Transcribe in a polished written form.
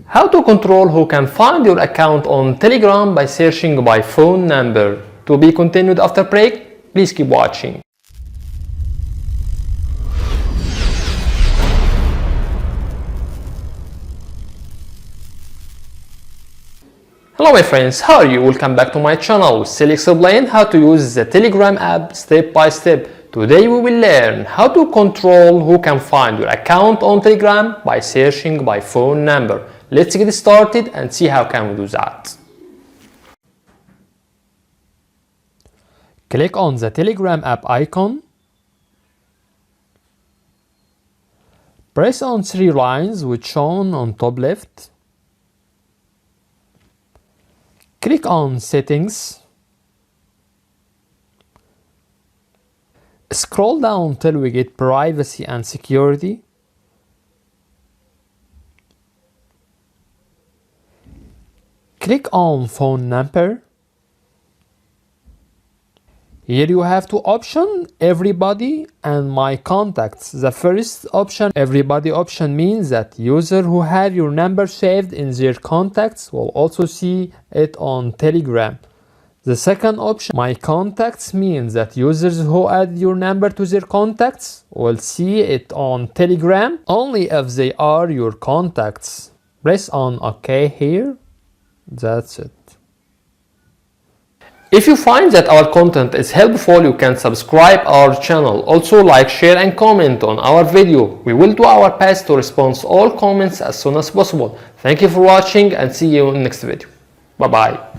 How to control who can find your account on Telegram by searching by phone number. To be continued after break, please keep watching. Hello my friends, how are you? Welcome back to my channel. Still explain how to use the Telegram app step by step. Today we will learn how to control who can find your account on Telegram by searching by phone number. Let's get started and see how can we do that. Click on the Telegram app icon. Press on three lines which shown on top left. Click on Settings. Scroll down till we get Privacy and Security. Click on Phone Number. Here you have two options, Everybody and My Contacts. The first option, Everybody option, means that users who have your number saved in their contacts will also see it on Telegram. The second option, My Contacts, means that users who add your number to their contacts will see it on Telegram only if they are your contacts. Press on OK here. That's it. If you find that our content is helpful, you can subscribe our channel. Also like, share and comment on our video. We will do our best to respond to all comments as soon as possible. Thank you for watching and see you in the next video. Bye bye.